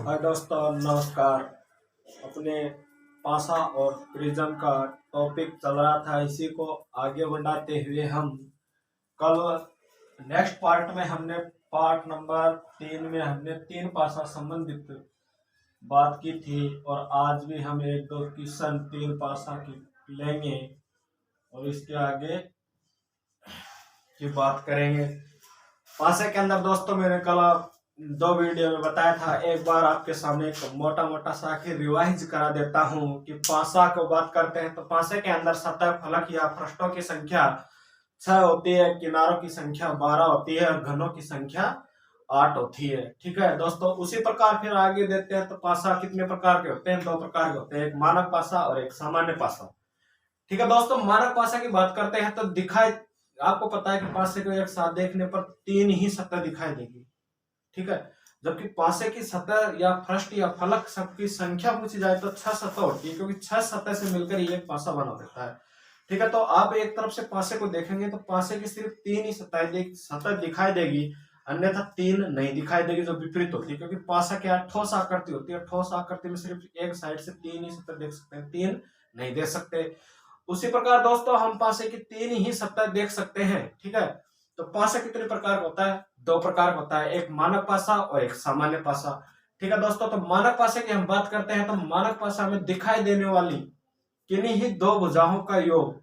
हाय दोस्तों, नमस्कार। अपने पासा और प्रिज्म का टॉपिक चल रहा था, इसी को आगे बढ़ाते हुए हम कल नेक्स्ट पार्ट में हमने पार्ट नंबर 3 में हमने तीन पासा संबंधित बात की थी और आज भी हम एक दो क्वेश्चन तीन पासा की लेंगे और इसके आगे की बात करेंगे। पासे के अंदर दोस्तों मैंने कल दो वीडियो में बताया था, एक बार आपके सामने एक मोटा मोटा सा आखिर रिवाइज करा देता हूं कि पासा को बात करते हैं तो पासे के अंदर सतह फलक या पृष्ठों की संख्या 6 होती है, किनारों की संख्या 12 होती है और घनों की संख्या 8 होती है। ठीक है दोस्तों, उसी प्रकार फिर आगे देते हैं तो पासा कितने प्रकार के होते हैं? दो प्रकार के होते हैं, एक मानक पासा और एक सामान्य पासा। ठीक है दोस्तों, मानक पासा की बात करते हैं तो दिखाई आपको पता है कि पासे को एक साथ देखने पर तीन ही सतह दिखाई देगी। ठीक है, जबकि पासे की सतह या पृष्ठ या फलक सबकी संख्या पूछी जाए तो 6 सतह होती है, क्योंकि 6 सतह से मिलकर ये एक पासा बना देता है। ठीक है, तो आप एक तरफ से पासे को देखेंगे तो पासे की सिर्फ तीन ही सतह दिखाई देगी, अन्यथा तीन नहीं दिखाई देगी, जो विपरीत होती है। क्योंकि पासा क्या ठोस आकृति होती है, ठोस आकृति में सिर्फ एक साइड से तीन ही सतह देख सकते हैं, तीन नहीं देख सकते। उसी प्रकार दोस्तों हम पासे की तीन ही सतह देख सकते हैं। ठीक है, तो पासा कितने प्रकार का होता है? दो प्रकार का होता है, एक मानक पासा और एक सामान्य पासा। ठीक है दोस्तों, तो मानक पासे की हम बात करते हैं तो मानक पासा में दिखाई देने वाली किन्हीं ही दो भुजाओं का योग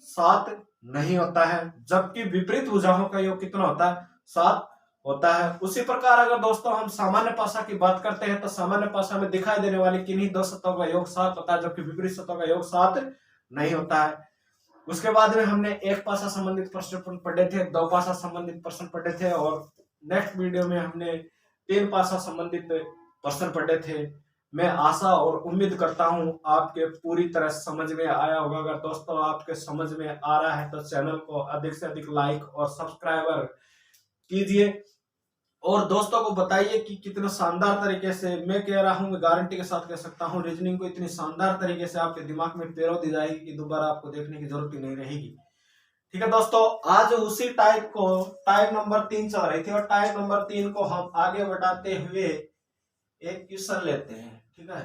7 नहीं होता है, जबकि विपरीत भुजाओं का योग कितना होता है? 7 होता है। उसी प्रकार अगर दोस्तों हम सामान्य पासा की बात करते हैं तो सामान्य पासा में दिखाई देने वाली किन्हीं दो सतहों का योग 7 होता है, जबकि विपरीत सतहों का योग 7 नहीं होता है। उसके बाद में हमने एक पासा संबंधित प्रश्न पढ़े थे, दो पासा संबंधित प्रश्न पढ़े थे और नेक्स्ट वीडियो में हमने तीन पासा संबंधित प्रश्न पढ़े थे। मैं आशा और उम्मीद करता हूं आपके पूरी तरह समझ में आया होगा। अगर दोस्तों आपके समझ में आ रहा है तो चैनल को अधिक से अधिक लाइक और सब्सक्राइबर कीजिए और दोस्तों को बताइए कि कितना शानदार तरीके से, मैं कह रहा हूं, मैं गारंटी के साथ कह सकता हूं, रीजनिंग को इतनी शानदार तरीके से आपके दिमाग में पैरों दी जाएगी कि दोबारा आपको देखने की जरूरत ही नहीं रहेगी। ठीक है दोस्तों, आज उसी टाइप नंबर 3 चल रही थी और टाइप नंबर 3 को हम आगे बढ़ाते हुए एक क्वेश्चन लेते हैं। ठीक है,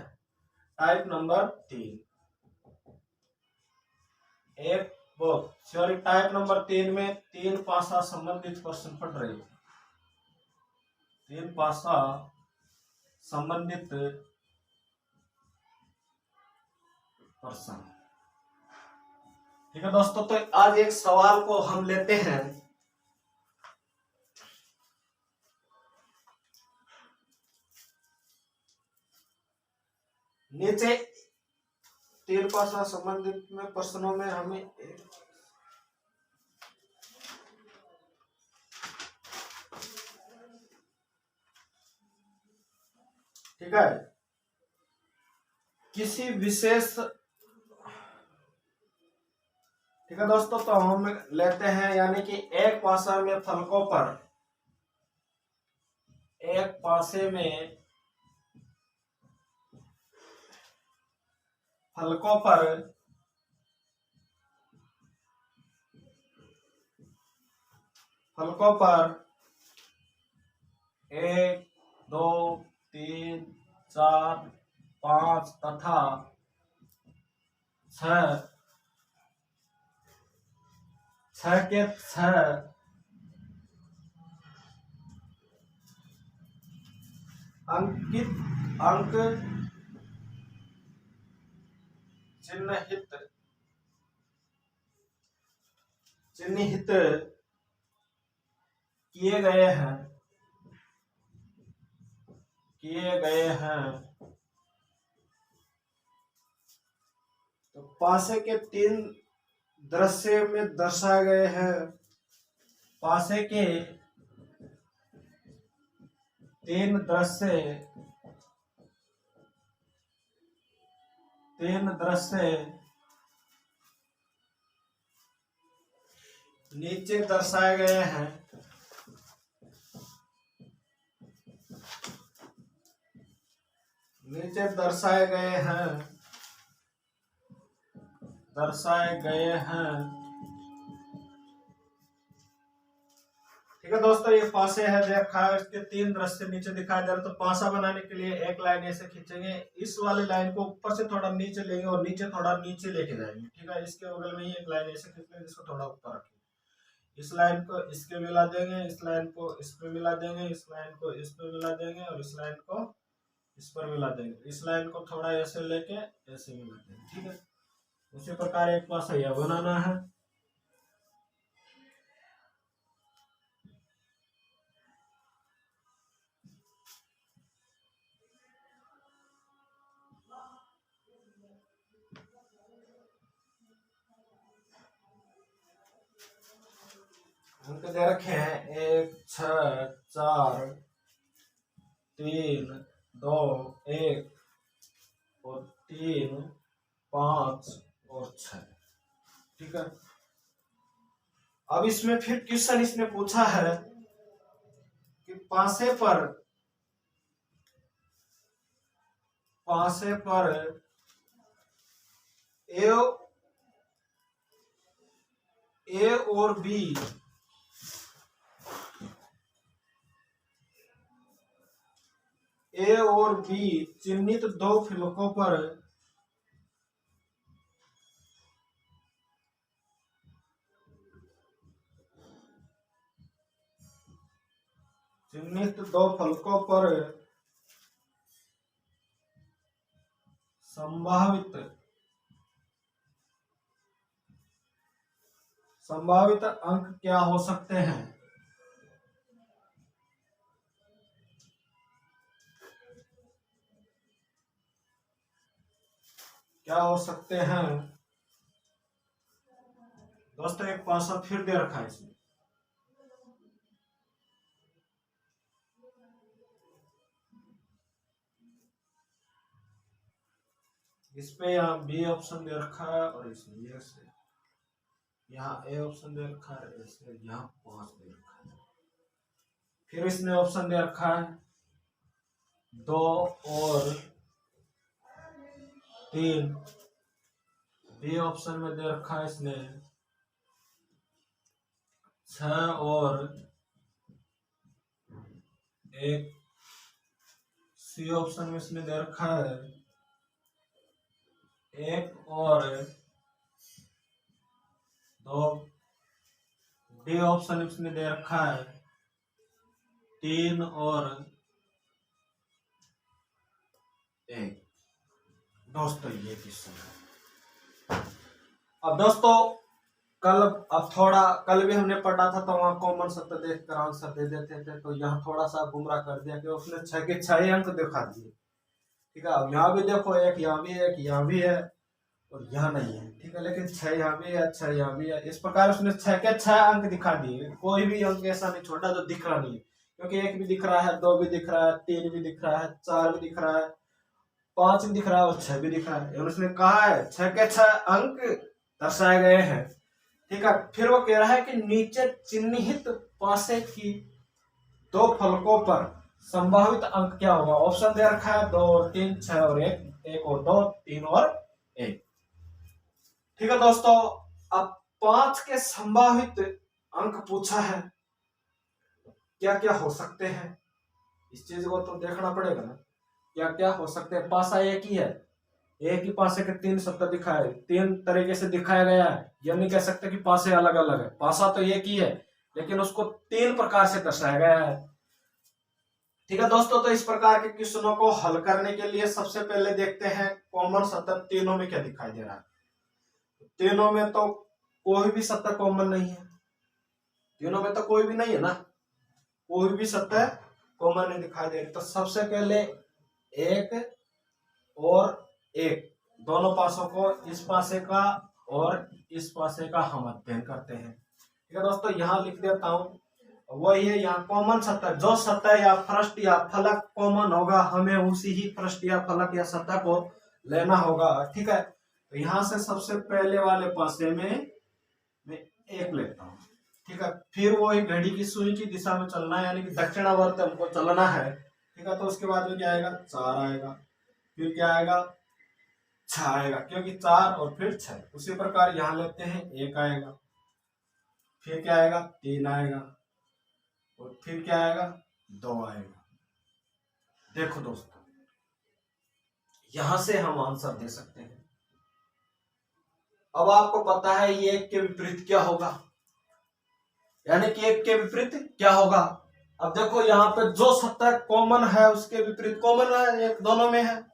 टाइप नंबर 3 एक वो सॉरी टाइप नंबर 3 में तीन पासा संबंधित प्रश्न पढ़ रहे थे, तीन पासा संबंधित प्रश्न। ठीक है दोस्तों, तो आज एक सवाल को हम लेते हैं। नीचे तीन पासा संबंधित में प्रश्नों में हमें ठीक है किसी विशेष, ठीक है दोस्तों, तो हम लेते हैं यानी कि एक पासा में फलकों पर, एक पासे में फलकों पर फलकों पर 1 2 3 4 5 तथा 6 के 6 अंकित अंक चिन्हित किए गए हैं तो पासे के तीन दृश्य में दर्शाए गए हैं। पासे के तीन दृश्य नीचे दर्शाए गए हैं। नीचे दर्शाए गए हैं। ठीक है दोस्तों, ये पासे है देखा है, इसके तीन दृश्य नीचे दिखाई दे रहे, तो पासा बनाने के लिए एक लाइन ऐसे खींचेंगे, इस वाली लाइन को ऊपर से थोड़ा नीचे लेंगे और नीचे थोड़ा नीचे लेके जाएंगे। ठीक है, इसके बगल में ही एक लाइन ऐसे खींच लेंगे, इसको थोड़ा ऊपर रखेंगे, इस लाइन को इसके मिला देंगे, इस लाइन को इस पे मिला देंगे, इस लाइन को इस पे मिला देंगे और इस लाइन को इस पर मिला देंगे, इस लाइन को थोड़ा ऐसे लेके ऐसे मिला देंगे। ठीक है, उसी प्रकार एक पासा यह बनाना है। अंक दे रखे हैं 1 6 4 3 2 1 और 3 5 और 6। ठीक है, अब इसमें फिर क्वेश्चन इसने पूछा है कि पासे पर ए और बी चिन्हित दो फलकों पर संभावित अंक क्या हो सकते हैं? क्या हो सकते हैं दोस्तों? एक पासा फिर दे रखा है इसमें, इस पे यहाँ बी ऑप्शन दे रखा है और इसमें ये से यहाँ ए ऑप्शन दे रखा है, इसमें यहाँ 5 दे रखा है। फिर इसने ऑप्शन दे रखा है 2 और 3, बी ऑप्शन में दे रखा है इसने 6 और 1, सी ऑप्शन में इसने दे रखा है 1 और 2, डी ऑप्शन इसने दे रखा है 3 और 1। दोस्तों ये क्वेश्चन है। अब दोस्तों कल भी हमने पढ़ा था, तो वहां कॉमन सत्य देख कर आंसर दे देते थे, तो यहाँ थोड़ा सा गुमराह कर दिया कि उसने 6 के 6 अंक दिखा दिए। ठीक है, अब यहाँ भी देखो, एक यहाँ भी है, एक यहाँ भी है और यहाँ नहीं है। ठीक है, लेकिन 6 यहाँ भी है, 6 यहाँ भी है, इस प्रकार उसने 6 के 6 अंक दिखा दिए। कोई भी अंक ऐसा नहीं छोटा जो दिख रहा नहीं है, क्योंकि 1 भी दिख रहा है, 2 भी दिख रहा है, 3 भी दिख रहा है, 4 भी दिख रहा है, 5 भी दिख रहा है और 6 भी दिख रहा है। उसने कहा है 6 के 6 अंक दर्शाए गए हैं। ठीक है, फिर वो कह रहा है कि नीचे चिन्हित पासे की 2 फलकों पर संभावित अंक क्या होगा? ऑप्शन दे रखा है 2 और 3, 6 और 1, 1 और 2, 3 और 1। ठीक है दोस्तों, अब 5 के संभावित अंक पूछा है, क्या क्या हो सकते हैं, इस चीज को तो देखना पड़ेगा ना, क्या क्या हो सकते हैं। पासा एक ही है, एक ही पासे के 3 सत्य दिखाए, 3 तरीके से दिखाया गया है। यह नहीं कह सकते कि पासे अलग अलग है, पासा तो एक ही है, लेकिन उसको 3 प्रकार से दर्शाया गया है। ठीक है दोस्तों, तो इस प्रकार के क्वेश्चनों को हल करने के लिए सबसे पहले देखते हैं कॉमन सत्य तीनों में क्या दिखाई दे रहा है। तीनों में तो कोई भी सत्य कॉमन नहीं है, तीनों में तो कोई भी नहीं है ना, कोई भी सत्य कॉमन नहीं दिखाई दे रही। तो सबसे पहले 1 और 1 दोनों पासों को, इस पासे का और इस पासे का हम अध्ययन करते हैं। ठीक है दोस्तों, यहाँ लिख देता हूं, वही है यहाँ कॉमन सत्य, जो सत्य या पृष्ठ या फलक कॉमन होगा, हमें उसी ही पृष्ठ या फलक या सत्य को लेना होगा। ठीक है, तो यहाँ से सबसे पहले वाले पासे में मैं 1 लेता हूँ। ठीक है, फिर वही घड़ी की सुई की दिशा में चलना है, यानी कि दक्षिणावर्त हमको चलना है। ठीक है, तो उसके बाद में क्या आएगा? 4 आएगा, फिर क्या आएगा? 6 आएगा, क्योंकि 4 और फिर 6। उसी प्रकार यहाँ लेते हैं 1 आएगा, फिर क्या आएगा? 3 आएगा, और फिर क्या आएगा, 2 आएगा। देखो दोस्तों, यहां से हम आंसर दे सकते हैं। अब आपको पता है ये 1 के विपरीत क्या होगा, यानी कि 1 के विपरीत क्या होगा। अब देखो यहाँ पे जो सत्ता कॉमन है उसके विपरीत कॉमन है, एक दोनों में है।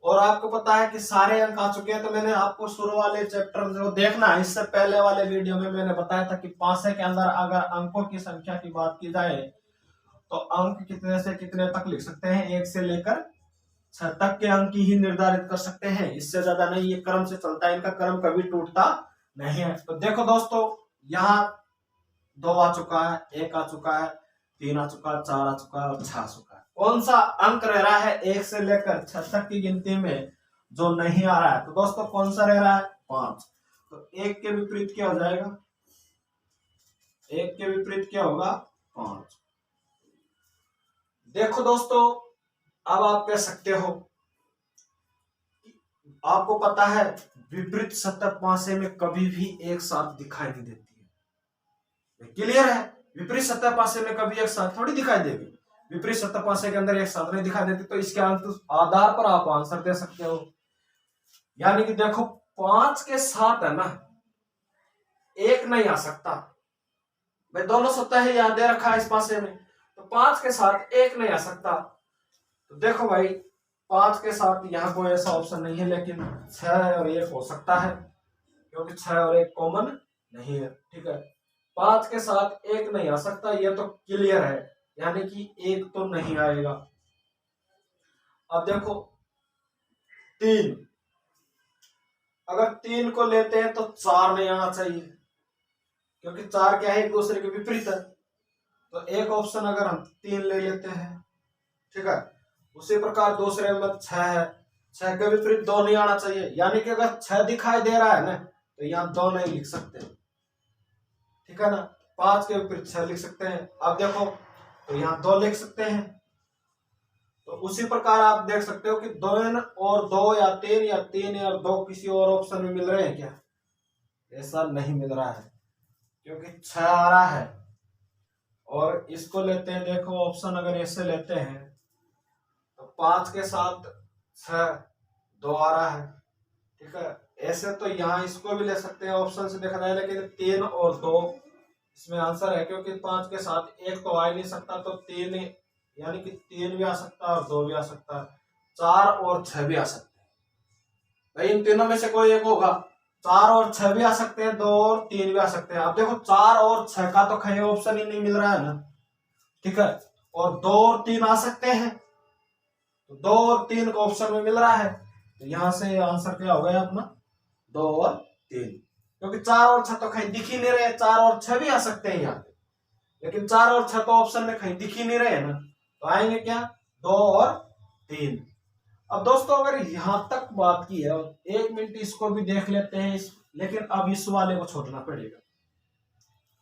और आपको पता है कि सारे अंक आ चुके हैं। तो मैंने आपको शुरू वाले चैप्टर जो देखना है, इससे पहले वाले वीडियो में मैंने बताया था कि पासे के अंदर अगर अंकों की संख्या की बात की जाए तो अंक कितने से कितने तक लिख सकते हैं, 1 से लेकर 6 तक के अंक ही निर्धारित कर सकते हैं, इससे ज्यादा नहीं। ये क्रम से चलता है, इनका क्रम कभी टूटता नहीं है। तो देखो दोस्तों, यहाँ 2 आ चुका है, 1 आ चुका है, 3 आ चुका है, 4 आ चुका है और 6 आ चुका है। कौन सा अंक रह रहा है 1 से लेकर 6 तक की गिनती में जो नहीं आ रहा है? तो दोस्तों कौन सा रह रहा है, 5। तो 1 के विपरीत क्या हो जाएगा, 1 के विपरीत क्या होगा, 5। देखो दोस्तों, अब आप कह सकते हो, आपको पता है विपरीत सत्ता पासे में कभी भी एक साथ दिखाई नहीं देती है, क्लियर है। विपरीत सत्ता पासे में कभी एक साथ थोड़ी दिखाई देगी, विपरीत सत्ता पासे के अंदर एक साथ नहीं दिखाई देती। तो इसके आधार पर आप आंसर दे सकते हो। यानी कि देखो 5 के साथ है ना, 1 नहीं आ सकता भाई, दोनों सत्ता है यहां दे रखा है इस पासे में, तो 5 के साथ 1 नहीं आ सकता। तो देखो भाई 5 के साथ यहाँ कोई ऐसा ऑप्शन नहीं है, लेकिन 6 और 1 हो सकता है, क्योंकि 6 और 1 कॉमन नहीं है, ठीक है। 5 के साथ 1 नहीं आ सकता, ये तो क्लियर है, यानी कि 1 तो नहीं आएगा। अब देखो 3, अगर 3 को लेते हैं तो 4 नहीं आना चाहिए, क्योंकि 4 क्या है, एक दूसरे के विपरीत है। तो एक ऑप्शन अगर हम 3 ले लेते हैं, ठीक है। उसी प्रकार दूसरे में 6 है, 6 के विपरीत 2 नहीं आना चाहिए, यानी कि अगर 6 दिखाई दे रहा है ना तो यहाँ 2 नहीं लिख सकते, ठीक है ना। 5 के विपरीत 6 लिख सकते हैं। अब देखो तो यहाँ 2 लिख सकते हैं। तो उसी प्रकार आप देख सकते हो कि 2 और 2 या 3 या 3 और 2 किसी और ऑप्शन में मिल रहे हैं क्या, ऐसा नहीं मिल रहा है, क्योंकि 6 आ रहा है। और इसको लेते हैं, देखो ऑप्शन अगर ऐसे लेते हैं तो 5 के साथ 6, 2 आ रहा है, ठीक है। ऐसे तो यहाँ इसको भी ले सकते हैं ऑप्शन से देखा जाए, लेकिन 3 और 2 इसमें आंसर है, क्योंकि 5 के साथ 1 तो आ ही नहीं सकता, तो 3 यानी कि 3 भी आ सकता है और 2 भी आ सकता है, 4 और 6 भी आ सकते हैं भाई, इन तीनों में से कोई एक होगा। 4 और 6 भी आ सकते हैं, 2 और 3 भी आ सकते हैं। अब देखो 4 और 6 का तो कहीं ऑप्शन ही नहीं मिल रहा है ना, ठीक है। और 2 और 3 आ सकते हैं, तो 2 और 3 का ऑप्शन में मिल रहा है, तो यहां से आंसर क्या हो गया अपना, 2 और 3, क्योंकि 4 और 6 तो कहीं दिख ही नहीं रहे। 4 और 6 भी आ सकते हैं यहाँ पे, लेकिन 4 और 6 तो ऑप्शन में कहीं दिख ही नहीं रहे ना, तो आएंगे क्या, 2 और 3। अब दोस्तों अगर यहां तक बात की है, 1 मिनट इसको भी देख लेते हैं लेकिन अब इस वाले को छोड़ना पड़ेगा।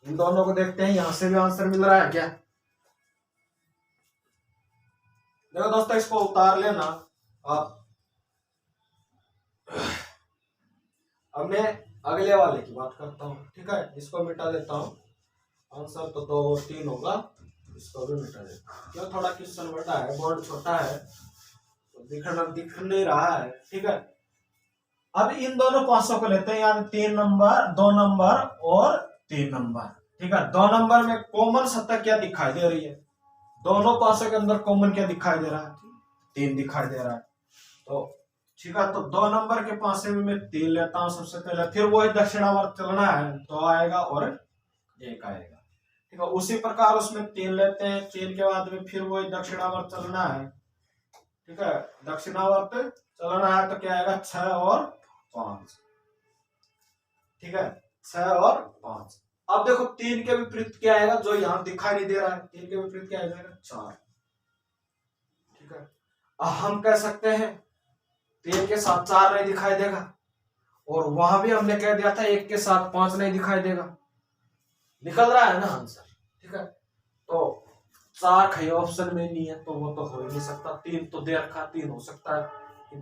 इन दोनों को देखते हैं, यहां से भी आंसर मिल रहा है क्या। देखो दोस्तों इसको उतार लेना आप। अब मैं अगले वाले की बात करता हूँ, ठीक है। इसको मिटा देता हूँ, आंसर तो 2 और 3 होगा, इसको भी मिटा देता हूँ। क्यों, थोड़ा क्वेश्चन बड़ा है, बोर्ड छोटा है तो दिख नहीं रहा है, ठीक है। अब इन दोनों पासों को लेते हैं, यानी 3 नंबर, 2 नंबर और 3 नंबर, ठीक है। 2 नंबर में कॉमन सत्ता क्या दिखाई दे रही है, दोनों पासों के अंदर कॉमन क्या दिखाई दे रहा है, 3 दिखाई दे रहा है। तो ठीक है, तो 2 नंबर के पासे में मैं 3 लेता हूं सबसे पहले, फिर वही दक्षिणावर्त चलना है, 2 आएगा और 1 आएगा, ठीक है। उसी प्रकार उसमें 3 लेते हैं, 3 के बाद में फिर वही दक्षिणावर्त चलना है, ठीक है। दक्षिणावर्त चलना है तो क्या आएगा, 6 और 5, ठीक है, 6 और 5। अब देखो 3 के विपरीत क्या आएगा, जो यहां दिखाई नहीं दे रहा है, 3 के विपरीत क्या आएगा, 4, ठीक है। अब हम कह सकते हैं 3 के साथ 4 नहीं दिखाई देगा, और वहां भी हमने कह दिया था 1 के साथ 5 नहीं दिखाई देगा, निकल रहा है ना आंसर, ठीक है। तो 4 कहीं ऑप्शन में नहीं है, तो वो तो हो ही नहीं सकता। 3 तो दे रखा, 3 हो सकता है,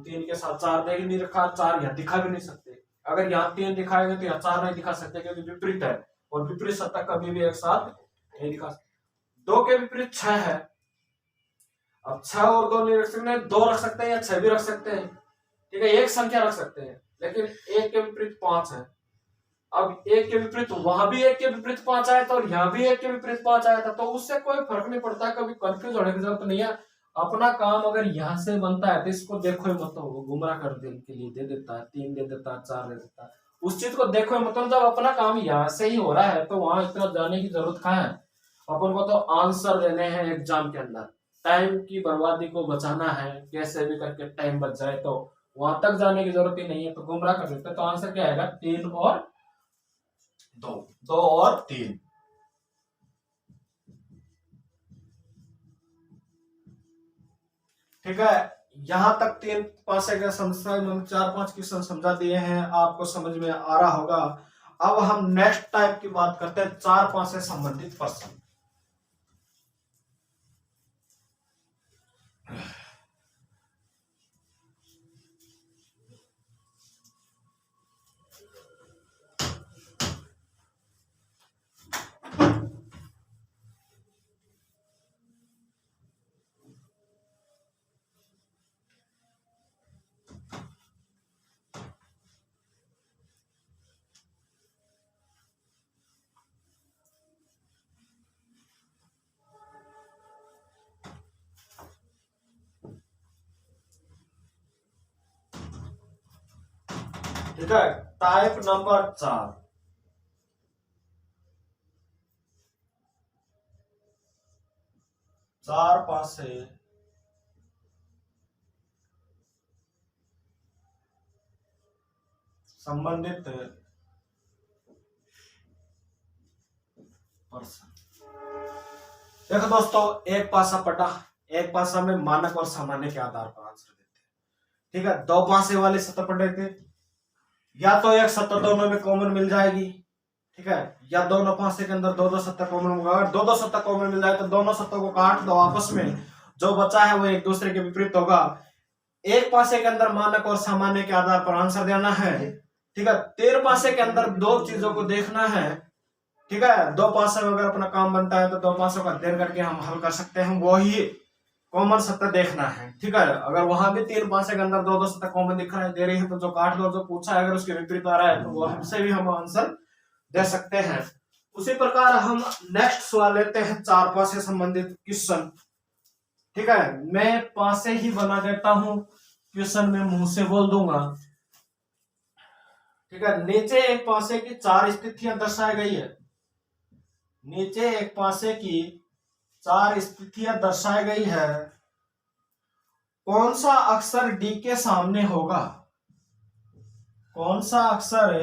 3 के साथ 4 दे ही नहीं रखा, 4 यहाँ दिखा भी नहीं सकते। अगर यहाँ 3 दिखाएंगे तो यहाँ 4 नहीं दिखा सकते, क्योंकि विपरीत है, और विपरीत सत्ता कभी भी एक साथ नहीं दिखा सकते। 2 के विपरीत 6 है। अब 6 और 2 नहीं रख सकते, 2 रख सकते हैं या 6 भी रख सकते हैं, ठीक है, एक संख्या रख सकते हैं, लेकिन 1 के विपरीत 5 है। अब 1 के विपरीत वहां भी 1 के विपरीत 5 आया था और यहाँ भी 1 के विपरीत 5 आया था, तो उससे कोई फर्क नहीं पड़ता, कभी कंफ्यूज होने की जरूरत नहीं है। अपना काम अगर यहाँ से बनता है तो इसको देखो ही मत, वो गुमराह कर देने के लिए दे देता है, 3 दे देता है, 4 दे देता है, उस चीज को देखो ही मतलब। जब अपना काम यहाँ से ही हो रहा है तो वहां इतना जाने की जरूरत कहाँ है। अपन को तो आंसर देने हैं एग्जाम के अंदर, टाइम की बर्बादी को बचाना है, कैसे भी करके टाइम बच जाए, तो वहां तक जाने की जरूरत ही नहीं है, तो गुमराह कर देते। तो आंसर क्या आएगा, 3 और 2, 2 और 3। ठीक है, यहां तक 3 पासे के समस्या 4-5 क्वेश्चन समझा दिए हैं, आपको समझ में आ रहा होगा। अब हम नेक्स्ट टाइप की बात करते हैं, 4-5 से संबंधित प्रश्न। ठीक है, टाइप नंबर 4, चार पासे संबंधित प्रश्न। देखो दोस्तों, एक पासा पटा, एक पासा में मानक और सामान्य के आधार पर आंसर देते हैं। ठीक है, 2 पासे वाले सतह पटे थे, या तो एक सतह दोनों में कॉमन मिल जाएगी, ठीक है, या दोनों पासे के अंदर 2-2 सतह कॉमन होगा। अगर 2-2 सतह कॉमन मिल जाए तो दोनों सतह को काट दो आपस में, जो बचा है वो एक दूसरे के विपरीत होगा। एक पासे के अंदर मानक और सामान्य के आधार पर आंसर देना है। ठीक है, 13 पासे के अंदर 2 चीजों को देखना है। ठीक है, 2 पासे में अगर अपना काम बनता है तो 2 पासों का अध्ययन करके हम हल कर सकते हैं, वही कॉमन सत्ता देखना है। ठीक है, अगर वहां भी 3 पासे के अंदर 2-2 सत्ता कॉमन दिखाई दे रही है तो जो काट दो, जो पूछा है अगर उसके विपरीत आ रहा है तो वो हमसे भी हम आंसर दे सकते हैं। उसी प्रकार हम नेक्स्ट सवाल लेते हैं, 4 पासे संबंधित क्वेश्चन। ठीक है, मैं पासे ही बना देता हूं, क्वेश्चन में मुंह से बोल दूंगा। ठीक है, नीचे एक पासे की 4 स्थितियां दर्शाई गई है, नीचे एक पासे की 4 स्थितियां दर्शाई गई है, कौन सा अक्षर डी के सामने होगा, कौन सा अक्षर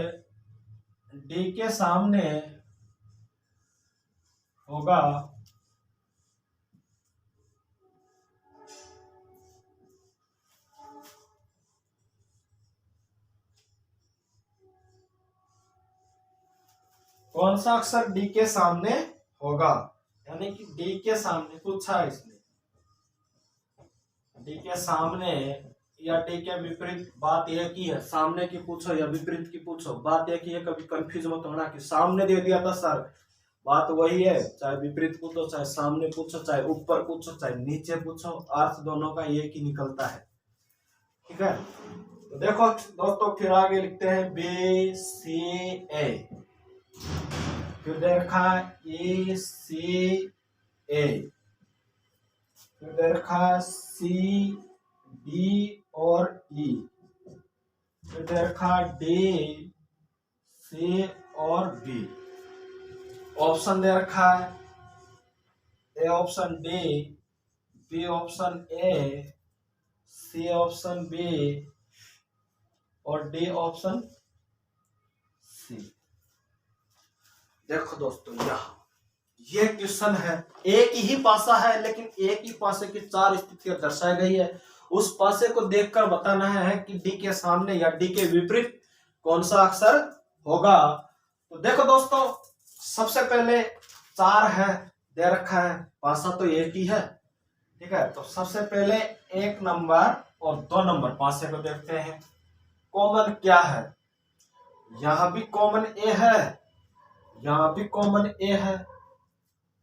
डी के सामने होगा, कौन सा अक्षर डी के सामने होगा, यानी कि डी के सामने पूछा है इसने, डी के सामने या डी के विपरीत, बात यह की है, सामने की पूछो या विपरीत की पूछो, बात यह की है, कभी कंफ्यूज मत होना कि सामने दे दिया था सर, बात वही है, चाहे विपरीत पूछो, चाहे सामने पूछो, चाहे ऊपर पूछो, चाहे नीचे पूछो, अर्थ दोनों का एक ही निकलता है। ठीक है, तो देखो दोस्तों, फिर आगे लिखते हैं बी सी ए, फिर देखा ए सी ए, फिर देखा सी डी और ई, फिर देखा डी सी और बी। ऑप्शन दे रखा है, A option D, B option A, C option B और डी ऑप्शन सी। देखो दोस्तों, यहां ये क्वेश्चन है, एक ही पासा है लेकिन एक ही पासे की 4 स्थितियां दर्शाई गई है, उस पासे को देखकर बताना है कि डी के सामने या डी के विपरीत कौन सा अक्षर होगा। तो देखो दोस्तों, सबसे पहले 4 है दे रखा है, पासा तो एक ही है। ठीक है, तो सबसे पहले 1 नंबर और 2 नंबर पासे को देखते हैं, कॉमन क्या है, यहां भी कॉमन ए है, यहां भी कॉमन ए है,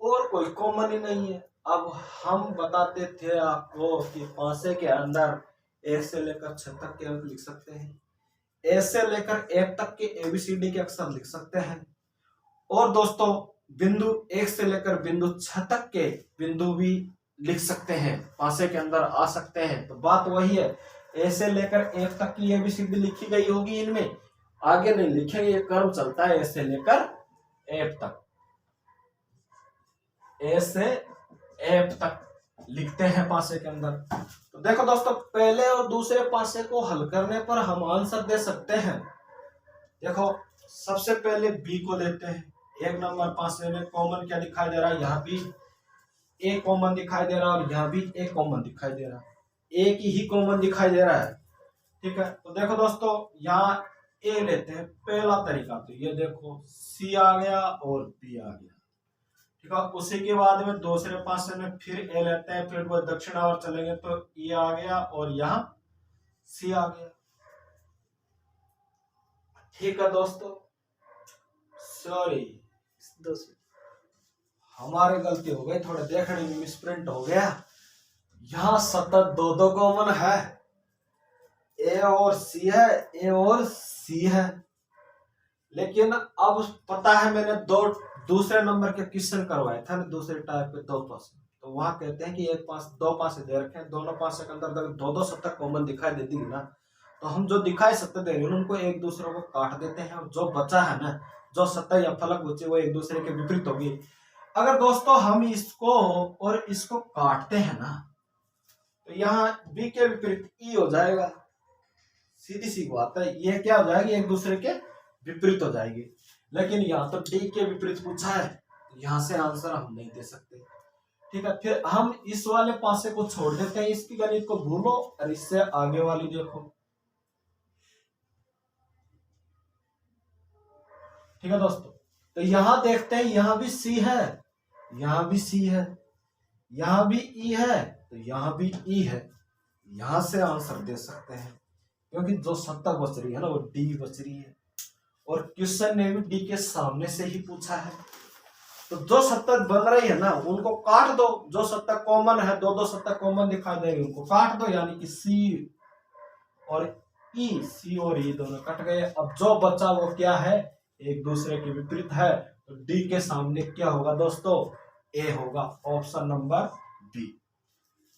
और कोई कॉमन ही नहीं है। अब हम बताते थे आपको कि पासे के अंदर 1 से लेकर 6 तक के अंक लिख सकते हैं, ए से लेकर 1 तक के एबीसीडी के अक्षर लिख सकते हैं, और दोस्तों बिंदु 1 से लेकर बिंदु 6 तक के बिंदु भी लिख सकते हैं, पासे के अंदर आ सकते हैं। तो बात वही है, ए से लेकर 1 तक की एबीसीडी लिखी गई होगी, इनमें आगे नहीं लिखेंगे, ये क्रम चलता है ए से लेकर 1 तक, ए से 1 तक लिखते हैं पासे के अंदर। तो देखो दोस्तों, पहले और दूसरे पासे को हल करने पर हम आंसर दे सकते हैं। देखो सबसे पहले बी को लेते हैं, 1 नंबर पासे में कॉमन क्या दिखाई दे रहा है, यहाँ भी ए कॉमन दिखाई दे रहा है और यहाँ भी ए कॉमन दिखाई दे रहा है, एक ही कॉमन दिखाई दे रहा है। ठीक है, तो देखो दोस्तों यहाँ ए लेते हैं, पहला तरीका, तो ये देखो सी आ गया और बी आ गया। ठीक है, उसी के बाद में दूसरे पासे में फिर ए लेते हैं, फिर वो दक्षिणावर चलेंगे तो ई आ गया और यहाँ सी आ गया। ठीक है दोस्तों, सॉरी हमारी गलती हो गई, थोड़ा देखने में मिसप्रिंट हो गया। यहाँ सतत दो कॉमन है, ए और सी है, ए और सी है, लेकिन अब पता है मैंने दूसरे नंबर के क्वेश्चन करवाए थे ना, दूसरे टाइप के 2 पासे, तो वहां कहते हैं कि एक पास 2 पासे दे रखे हैं, दोनों पासे के अंदर दो सतह कॉमन दिखाई देती है ना, तो हम जो दिखाई सतह दे रहे हैं उनको एक दूसरे को काट देते हैं, और जो बचा है ना, जो सतह या फलक बचे वो एक दूसरे के विपरीत होगी। अगर दोस्तों हम इसको और इसको काटते हैं ना, तो यहाँ बी के विपरीत ई हो जाएगा, सीधी सी बात है, ये क्या हो जाएगी, एक दूसरे के विपरीत हो जाएगी। लेकिन यहाँ तो डी के विपरीत पूछा है, यहाँ से आंसर हम नहीं दे सकते। ठीक है, फिर हम इस वाले पासे को छोड़ देते हैं, इसकी गणित को भूलो और इससे आगे वाली देखो। ठीक है दोस्तों, तो यहां देखते हैं, यहां भी सी है, यहां भी सी है, यहां भी ई है, तो यहां भी ई है, यहां से आंसर दे सकते हैं, क्योंकि जो सत्ता बच रही है ना वो डी बच रही है, और क्वेश्चन ने भी डी के सामने से ही पूछा है। तो जो सत्ता बन रही है ना उनको काट दो, जो सत्ता कॉमन है, दो सत्ता कॉमन दिखाई दे रही उनको काट दो, यानी कि सी और ई, सी और ई दोनों कट गए। अब जो बचा वो क्या है, एक दूसरे के विपरीत है, तो डी के सामने क्या होगा दोस्तों, ए होगा, ऑप्शन नंबर बी।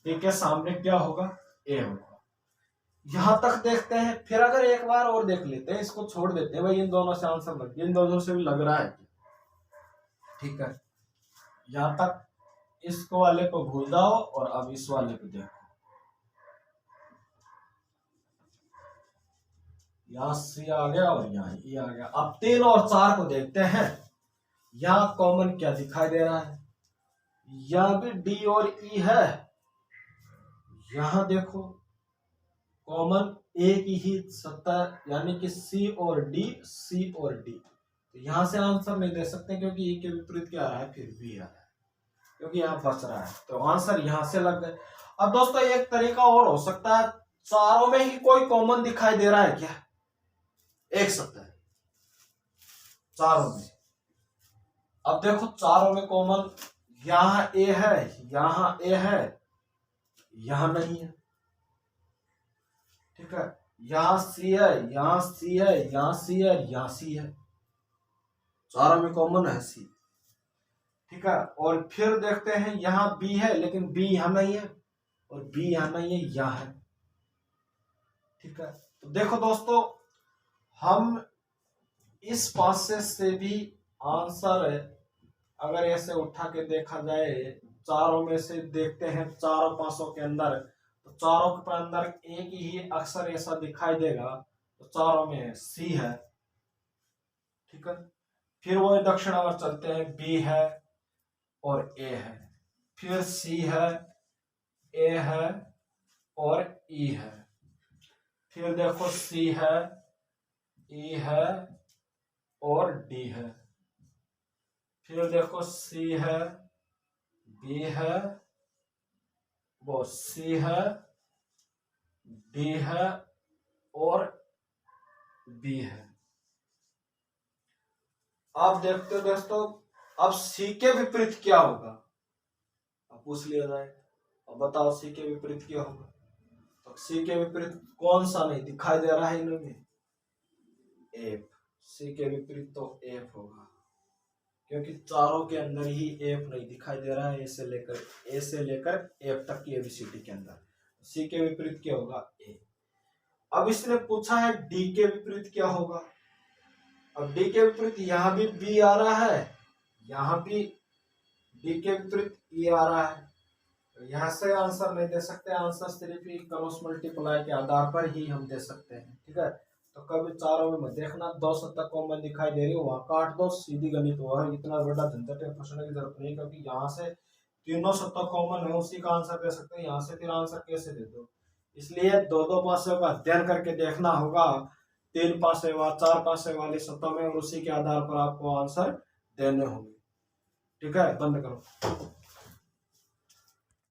डी के सामने क्या होगा, ए होगा। यहां तक देखते हैं, फिर अगर एक बार और देख लेते हैं, इसको छोड़ देते हैं भाई, इन दोनों से आंसर लग, इन दोनों से भी लग रहा है। ठीक है, यहां तक इस वाले को भूल जाओ और अब इस वाले को देखो, यहाँ सी आ गया और यहाँ ई आ गया। अब 3 और 4 को देखते हैं, यहाँ कॉमन क्या दिखाई दे रहा है, यहाँ भी डी और ई है, यहाँ देखो कॉमन एक ही सत्ता, यानी कि सी और डी, सी और डी, तो यहां से आंसर नहीं दे सकते क्योंकि ई के विपरीत क्या आ रहा है, फिर बी आ रहा है, क्योंकि यहाँ बच रहा है, तो आंसर यहां से लग गए। अब दोस्तों एक तरीका और हो सकता है, चारों में ही कोई कॉमन दिखाई दे रहा है क्या, एक सत्ता है चारों में। अब देखो चारों में कॉमन, यहां ए है, यहां ए है, यहां नहीं है। ठीक है, यहां सी है, यहां सी है, यहां सी है, यहां सी है, चारों में कॉमन है सी। ठीक है, और फिर देखते हैं यहां बी है, लेकिन बी यहां नहीं है, और बी यहां नहीं है, यहां है। ठीक है, तो देखो दोस्तों, हम इस पासे से भी आंसर अगर ऐसे उठा के देखा जाए, चारों में से देखते हैं, चारों पासों के अंदर, तो चारों के अंदर एक ही अक्षर ऐसा दिखाई देगा, तो चारों में सी है। ठीक है, फिर वो दक्षिणावर चलते हैं, बी है और ए है, फिर सी है, ए है और ई है, फिर देखो सी है, ई है और डी है, फिर देखो सी है, बी है, वो सी है, डी है और बी है। आप देखते हो दोस्तों, अब सी के विपरीत क्या होगा, अब पूछ लिया जाए। अब बताओ सी के विपरीत क्या होगा। तो सी के विपरीत कौन सा नहीं दिखाई दे रहा है इनमें, एफ। सी के विपरीत तो एफ होगा, क्योंकि चारों के अंदर ही एफ नहीं दिखाई दे रहा है, ए से लेकर एफ तक की एबीसीडी के अंदर। सी के विपरीत क्या होगा, ए। अब इसने पूछा है डी के विपरीत क्या होगा। अब डी के विपरीत यहां भी बी आ रहा है, यहां भी डी के विपरीत ई आ रहा है। तो यहां से आंसर नहीं दे सकते, आंसर सिर्फ क्रॉस मल्टीप्लाई के आधार पर ही हम दे सकते हैं, ठीक है। तो कभी चारों में मत देखना, 2 सत्ता कॉमन दिखाई दे रही हो वहां काट दो, सीधी गणित हुआ है, इतना बड़ा झंझट है पूछने की जरूरत नहीं, क्योंकि यहाँ से तीनों सत्ता कॉमन है, उसी का आंसर दे सकते हैं। यहाँ से फिर आंसर कैसे दे दो, इसलिए दो दो पासों का अध्ययन करके देखना होगा, 3 पासे व 4 पासे वाली सत्ता में, और उसी के आधार पर आपको आंसर देने होंगे, ठीक है। बंद करो।